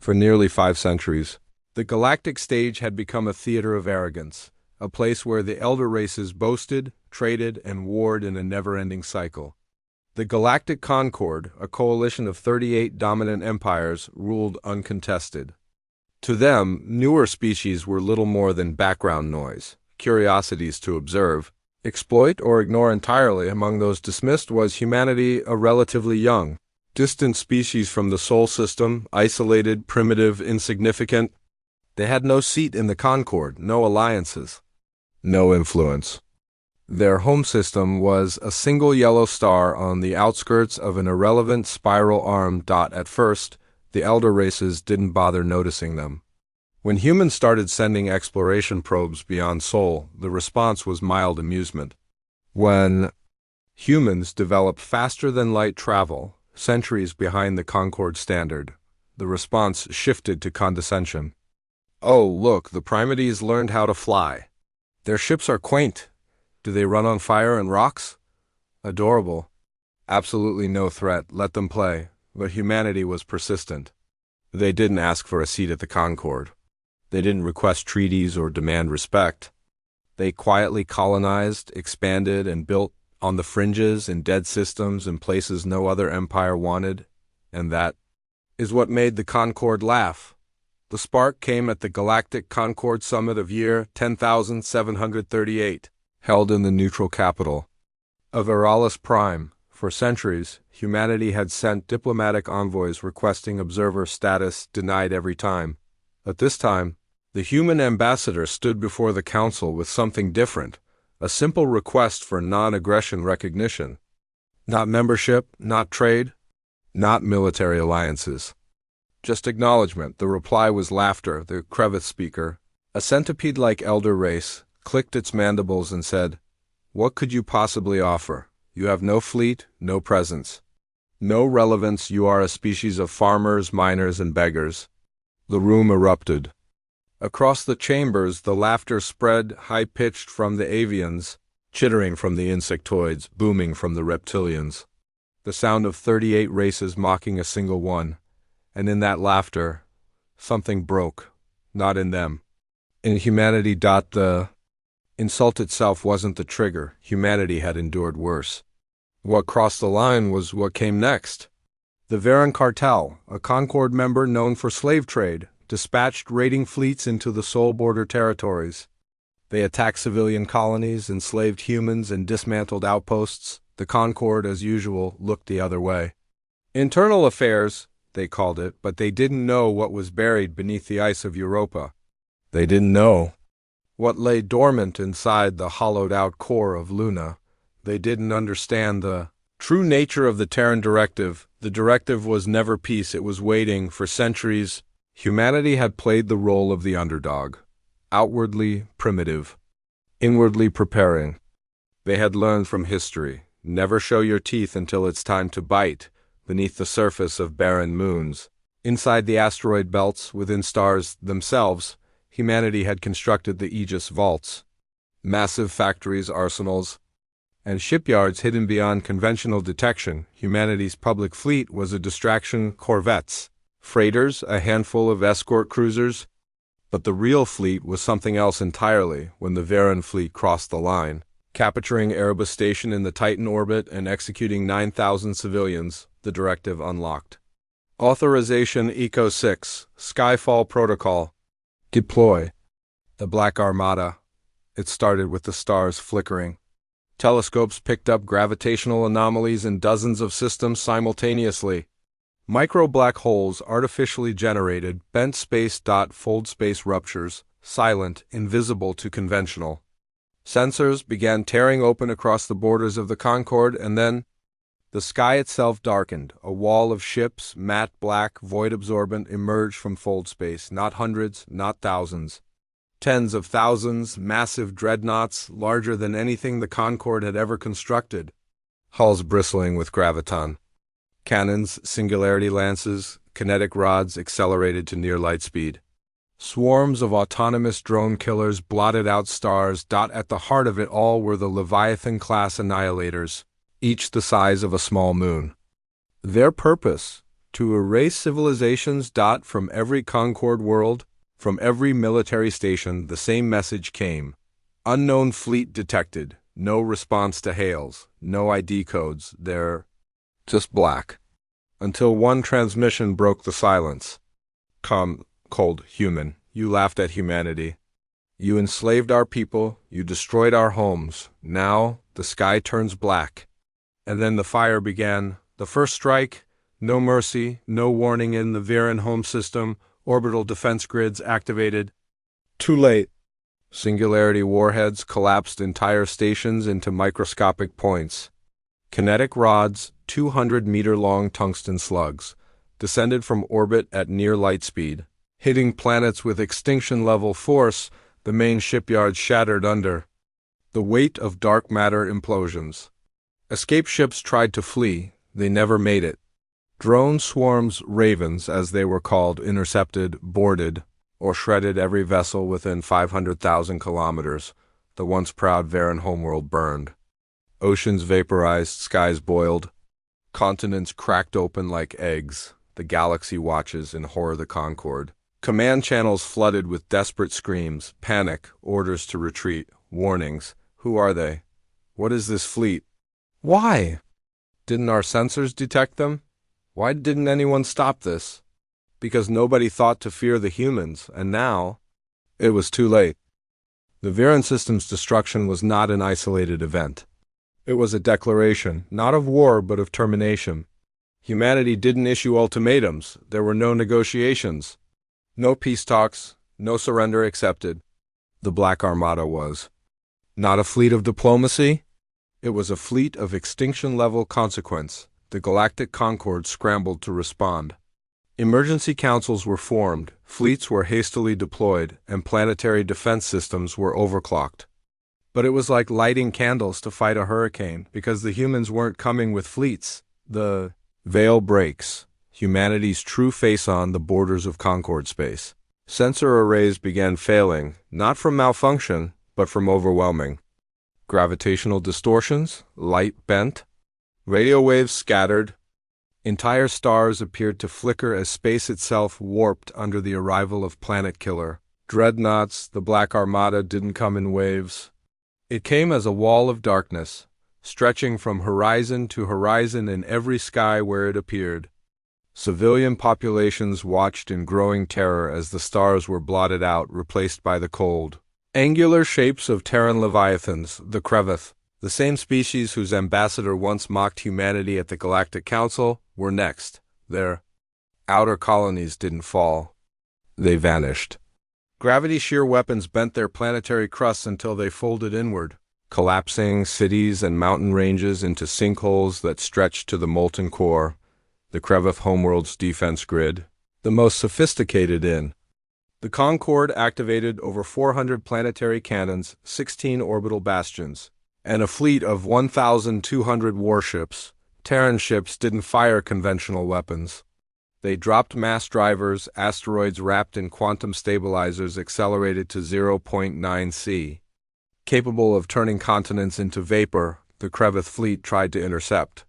For nearly 5 centuries, the galactic stage had become a theater of arrogance, a place where the elder races boasted, traded, and warred in a never-ending cycle. The Galactic Concord, a coalition of 38 dominant empires, ruled uncontested. To them, newer species were little more than background noise, curiosities to observe, exploit, or ignore entirely. Among those dismissed was humanity, a relatively young, distant species from the Sol system, isolated, primitive, insignificant. They had no seat in the Concord, no alliances, no influence. Their home system was a single yellow star on the outskirts of an irrelevant spiral arm. At first, the elder races didn't bother noticing them. When humans started sending exploration probes beyond Sol, the response was mild amusement. When humans developed faster-than-light travel, centuries behind the Concord standard, the response shifted to condescension. Oh, look, the Primates learned how to fly. Their ships are quaint. Do they run on fire and rocks? Adorable. Absolutely no threat, let them play. But humanity was persistent. They didn't ask for a seat at the Concord. They didn't request treaties or demand respect. They quietly colonized, expanded, and built on the fringes in dead systems in places no other empire wanted, and that is what made the Concord laugh. The spark came at the Galactic Concord Summit of year 10,738, held in the neutral capital of Aralis Prime. For centuries, humanity had sent diplomatic envoys requesting observer status, denied every time. But this time, the human ambassador stood before the council with something different, a simple request for non-aggression recognition. Not membership, not trade, not military alliances. Just acknowledgement. The reply was laughter. The crevice speaker, a centipede-like elder race, clicked its mandibles and said, "What could you possibly offer? You have no fleet, no presence, no relevance. You are a species of farmers, miners, and beggars." The room erupted. Across the chambers, the laughter spread, high-pitched from the avians, chittering from the insectoids, booming from the reptilians. The sound of 38 races mocking a single one. And in that laughter, something broke, not in them. In humanity. The insult itself wasn't the trigger. Humanity had endured worse. What crossed the line was what came next. The Varan Cartel, a Concord member known for slave trade, dispatched raiding fleets into the Sol border territories. They attacked civilian colonies, enslaved humans, and dismantled outposts. The Concord, as usual, looked the other way. Internal affairs, they called it, but they didn't know what was buried beneath the ice of Europa. They didn't know what lay dormant inside the hollowed-out core of Luna. They didn't understand the true nature of the Terran directive. The directive was never peace. It was waiting. For centuries, humanity had played the role of the underdog, outwardly primitive, inwardly preparing. They had learned from history, never show your teeth until it's time to bite. Beneath the surface of barren moons, inside the asteroid belts, within stars themselves, humanity had constructed the Aegis vaults. Massive factories, arsenals, and shipyards hidden beyond conventional detection. Humanity's public fleet was a distraction: corvettes, freighters, a handful of escort cruisers. But the real fleet was something else entirely. When the Varan fleet crossed the line, capturing Erebus Station in the Titan orbit and executing 9,000 civilians, the directive unlocked. Authorization Eco 6, Skyfall Protocol. Deploy. The Black Armada. It started with the stars flickering. Telescopes picked up gravitational anomalies in dozens of systems simultaneously. Micro-black holes artificially generated, bent space. Fold space ruptures, silent, invisible to conventional. Sensors began tearing open across the borders of the Concord, and then the sky itself darkened. A wall of ships, matte black, void-absorbent, emerged from fold space. Not hundreds, not thousands. Tens of thousands, massive dreadnoughts, larger than anything the Concord had ever constructed. Hulls bristling with graviton. Cannons, singularity lances, kinetic rods accelerated to near light speed. Swarms of autonomous drone killers blotted out stars. At the heart of it all were the Leviathan-class annihilators, each the size of a small moon. Their purpose? To erase civilizations. From every Concord world, from every military station, the same message came. Unknown fleet detected. No response to hails. No ID codes. They're just black. Until one transmission broke the silence. Come, cold human, you laughed at humanity. You enslaved our people. You destroyed our homes. Now the sky turns black. And then the fire began. The first strike. No mercy, no warning in the Viren home system. Orbital defense grids activated. Too late. Singularity warheads collapsed entire stations into microscopic points. Kinetic rods, 200-meter-long tungsten slugs, descended from orbit at near light speed. Hitting planets with extinction-level force, the main shipyards shattered under the weight of dark matter implosions. Escape ships tried to flee. They never made it. Drone swarms, ravens as they were called, intercepted, boarded, or shredded every vessel within 500,000 kilometers. The once proud Varen homeworld burned. Oceans vaporized, skies boiled. Continents cracked open like eggs. The galaxy watches in horror the Concord. Command channels flooded with desperate screams, panic, orders to retreat, warnings. Who are they? What is this fleet? Why? Didn't our sensors detect them? Why didn't anyone stop this? Because nobody thought to fear the humans, and now it was too late. The Viren system's destruction was not an isolated event. It was a declaration, not of war but of termination. Humanity didn't issue ultimatums. There were no negotiations. No peace talks, no surrender accepted. The Black Armada was not a fleet of diplomacy. It was a fleet of extinction-level consequence. The Galactic Concord scrambled to respond. Emergency councils were formed, fleets were hastily deployed, and planetary defense systems were overclocked. But it was like lighting candles to fight a hurricane, because the humans weren't coming with fleets. The veil breaks. Humanity's true face on the borders of Concord space. Sensor arrays began failing, not from malfunction, but from overwhelming. Gravitational distortions, light bent, radio waves scattered. Entire stars appeared to flicker as space itself warped under the arrival of Planet Killer. Dreadnoughts, the Black Armada, didn't come in waves. It came as a wall of darkness, stretching from horizon to horizon in every sky where it appeared. Civilian populations watched in growing terror as the stars were blotted out, replaced by the cold, angular shapes of Terran leviathans, the Kreveth. The same species whose ambassador once mocked humanity at the Galactic Council were next. Their outer colonies didn't fall. They vanished. Gravity shear weapons bent their planetary crusts until they folded inward, collapsing cities and mountain ranges into sinkholes that stretched to the molten core. The Kreveth homeworld's defense grid, the most sophisticated in. The Concord activated over 400 planetary cannons, 16 orbital bastions, and a fleet of 1,200 warships. Terran ships didn't fire conventional weapons. They dropped mass drivers, asteroids wrapped in quantum stabilizers accelerated to 0.9 C. Capable of turning continents into vapor, the Kreveth fleet tried to intercept.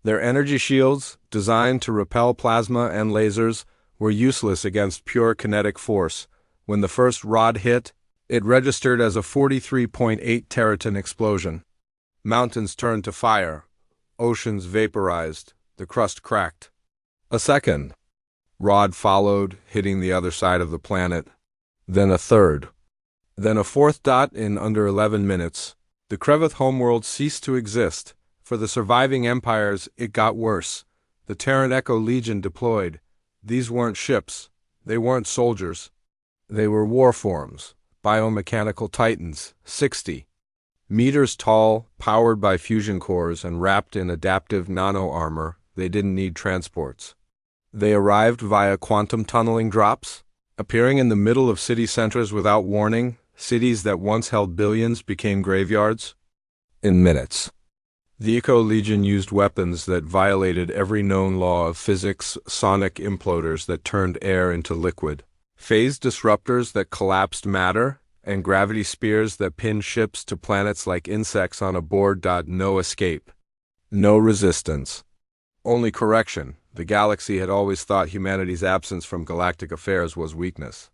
Their energy shields, designed to repel plasma and lasers, were useless against pure kinetic force. When the first rod hit, it registered as a 43.8 teraton explosion. Mountains turned to fire. Oceans vaporized. The crust cracked. A second rod followed, hitting the other side of the planet. Then a third. Then a fourth dot in under 11 minutes. The Kreveth homeworld ceased to exist. For the surviving empires, it got worse. The Terran Echo Legion deployed. These weren't ships. They weren't soldiers. They were warforms. Biomechanical titans, 60 meters tall, powered by fusion cores and wrapped in adaptive nano-armor. They didn't need transports. They arrived via quantum tunneling drops, appearing in the middle of city centers without warning. Cities that once held billions became graveyards in minutes. The Echo Legion used weapons that violated every known law of physics, sonic imploders that turned air into liquid, phase disruptors that collapsed matter, and gravity spears that pinned ships to planets like insects on a board. No escape. No resistance. Only correction. the galaxy had always thought humanity's absence from galactic affairs was weakness.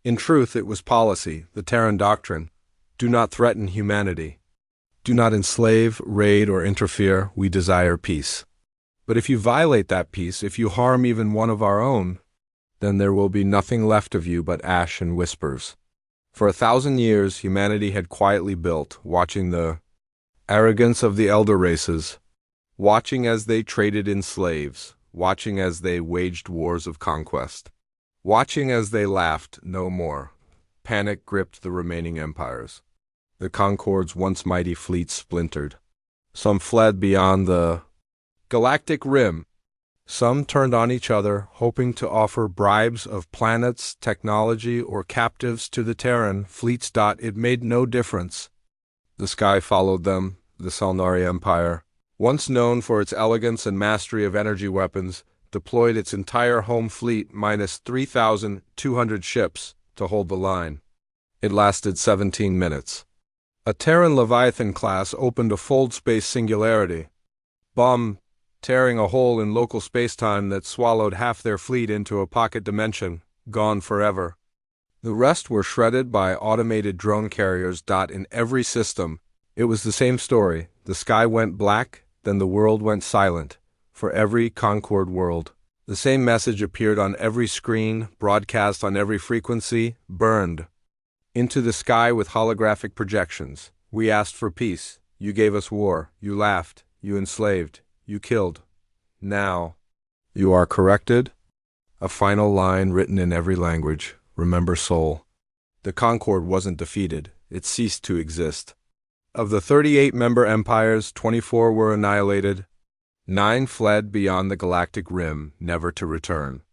In truth, it was policy, the Terran doctrine. Do not threaten humanity. Do not enslave, raid, or interfere. We desire peace. But if you violate that peace, if you harm even one of our own, then there will be nothing left of you but ash and whispers. For 1,000 years, humanity had quietly built, watching the arrogance of the elder races, watching as they traded in slaves, watching as they waged wars of conquest, watching as they laughed no more. Panic gripped the remaining empires. The Concord's once mighty fleet splintered. Some fled beyond the Galactic Rim. Some turned on each other, hoping to offer bribes of planets, technology, or captives to the Terran fleets. It made no difference. The sky followed them. The Salnari Empire, once known for its elegance and mastery of energy weapons, deployed its entire home fleet minus 3,200 ships to hold the line. It lasted 17 minutes. A Terran Leviathan class opened a fold-space singularity, bomb tearing a hole in local spacetime that swallowed half their fleet into a pocket dimension, gone forever. The rest were shredded by automated drone carriers. In every system, it was the same story. The sky went black, then the world went silent. For every Concord world, the same message appeared on every screen, broadcast on every frequency, burned into the sky with holographic projections. We asked for peace. You gave us war. You laughed. You enslaved. You killed. Now, you are corrected. A final line written in every language. Remember, soul. The Concord wasn't defeated. It ceased to exist. Of the 38 member empires, 24 were annihilated. 9 fled beyond the Galactic Rim, never to return.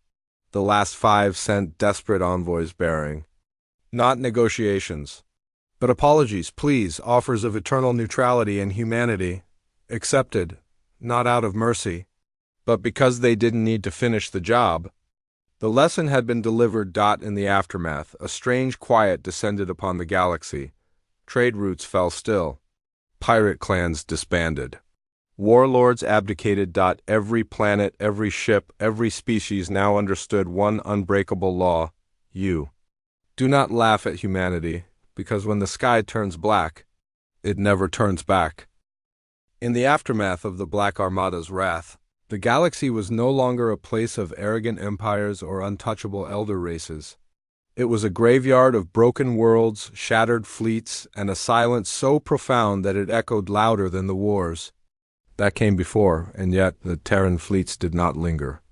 The last 5 sent desperate envoys bearing not negotiations, but apologies, pleas, offers of eternal neutrality and humanity, accepted, not out of mercy, but because they didn't need to finish the job. The lesson had been delivered. In the aftermath, a strange quiet descended upon the galaxy. Trade routes fell still. Pirate clans disbanded. Warlords abdicated. Every planet, every ship, every species now understood one unbreakable law. You do not laugh at humanity, because when the sky turns black, it never turns back. In the aftermath of the Black Armada's wrath, the galaxy was no longer a place of arrogant empires or untouchable elder races. It was a graveyard of broken worlds, shattered fleets, and a silence so profound that it echoed louder than the wars that came before, and yet the Terran fleets did not linger.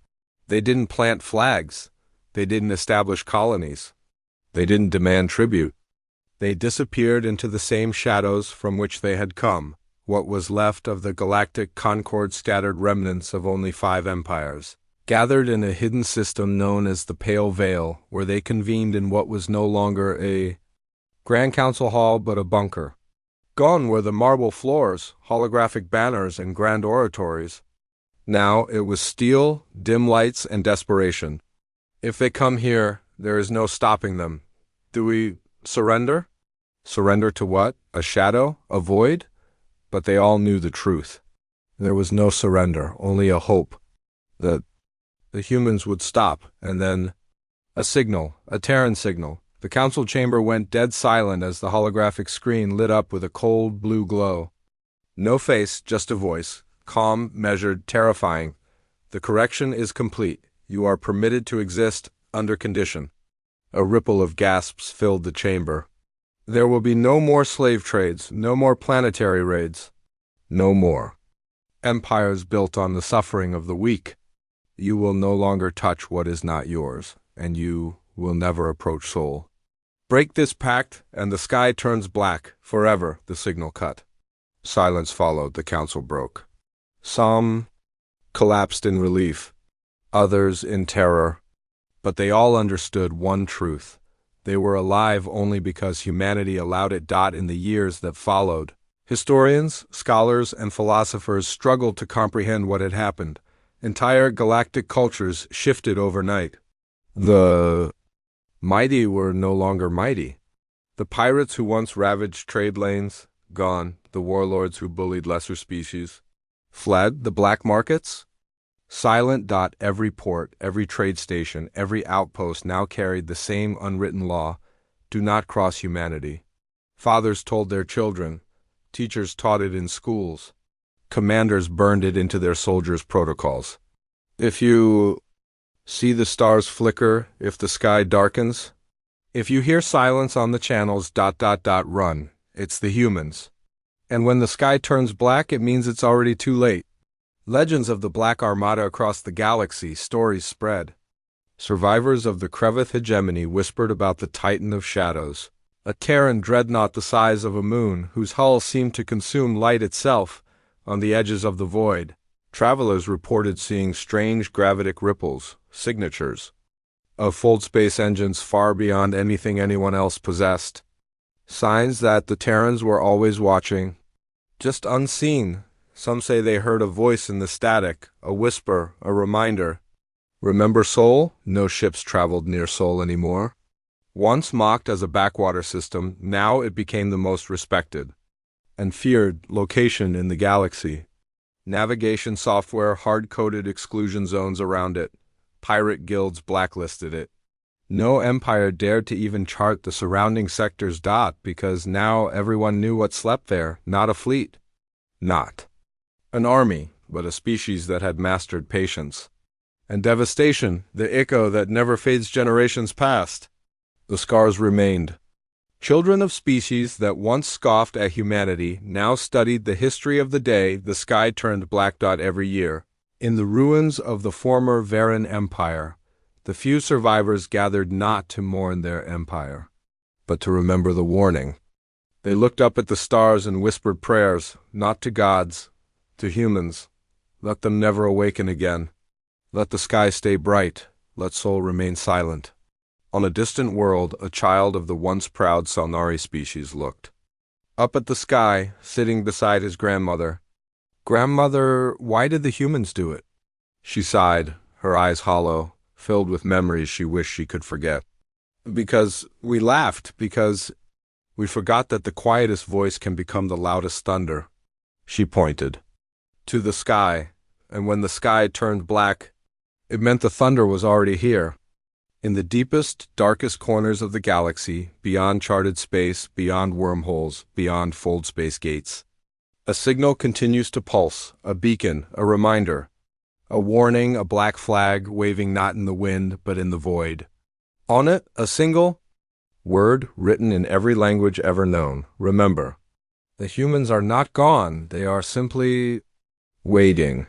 They didn't plant flags. They didn't establish colonies. They didn't demand tribute. They disappeared into the same shadows from which they had come. What was left of the Galactic Concord scattered remnants of only 5 empires, gathered in a hidden system known as the Pale Veil, where they convened in what was no longer a Grand Council Hall but a bunker. Gone were the marble floors, holographic banners, and grand oratories. Now it was steel, dim lights, and desperation. If they come here, there is no stopping them. Do we surrender? Surrender to what? A shadow? A void? But they all knew the truth. There was no surrender, only a hope that the humans would stop, and then a signal, a Terran signal. The council chamber went dead silent as the holographic screen lit up with a cold blue glow. No face, just a voice, calm, measured, terrifying. The correction is complete. You are permitted to exist under condition. A ripple of gasps filled the chamber. There will be no more slave trades, no more planetary raids. No more empires built on the suffering of the weak. You will no longer touch what is not yours, and you will never approach soul. Break this pact, and the sky turns black, forever. The signal cut. Silence followed. The council broke. Some collapsed in relief, others in terror, but they all understood one truth. They were alive only because humanity allowed it. In the years that followed, historians, scholars, and philosophers struggled to comprehend what had happened. Entire galactic cultures shifted overnight. The mighty were no longer mighty. The pirates who once ravaged trade lanes, gone. The warlords who bullied lesser species, fled. The black markets Silent. Every port, every trade station, every outpost now carried the same unwritten law: do not cross humanity. Fathers told their children, teachers taught it in schools, commanders burned it into their soldiers' protocols. If you see the stars flicker, if the sky darkens, if you hear silence on the channels, run. It's the humans. And when the sky turns black, it means it's already too late. Legends of the Black Armada across the galaxy, stories spread. Survivors of the Krevith hegemony whispered about the Titan of Shadows, a Terran dreadnought the size of a moon whose hull seemed to consume light itself on the edges of the void. Travelers reported seeing strange gravitic ripples, signatures, of fold space engines far beyond anything anyone else possessed. Signs that the Terrans were always watching, just unseen. Some say they heard a voice in the static, a whisper, a reminder. Remember Sol? No ships traveled near Sol anymore. Once mocked as a backwater system, now it became the most respected and feared location in the galaxy. Navigation software hard-coded exclusion zones around it. Pirate guilds blacklisted it. No empire dared to even chart the surrounding sectors. Because now everyone knew what slept there, not a fleet. Not an army, but a species that had mastered patience and devastation, the echo that never fades generations past. The scars remained. Children of species that once scoffed at humanity now studied the history of the day the sky turned black. Every year, in the ruins of the former Varan Empire, the few survivors gathered not to mourn their empire, but to remember the warning. They looked up at the stars and whispered prayers, not to gods, to humans. Let them never awaken again. Let the sky stay bright. Let Sol remain silent. On a distant world, a child of the once proud Salnari species looked up at the sky, sitting beside his grandmother. Grandmother, why did the humans do it? She sighed, her eyes hollow, filled with memories she wished she could forget. Because we laughed, because we forgot that the quietest voice can become the loudest thunder. She pointed to the sky, and when the sky turned black, it meant the thunder was already here. In the deepest, darkest corners of the galaxy, beyond charted space, beyond wormholes, beyond fold space gates, a signal continues to pulse, a beacon, a reminder, a warning, a black flag waving not in the wind but in the void. On it, a single word written in every language ever known. Remember, the humans are not gone, they are simply waiting.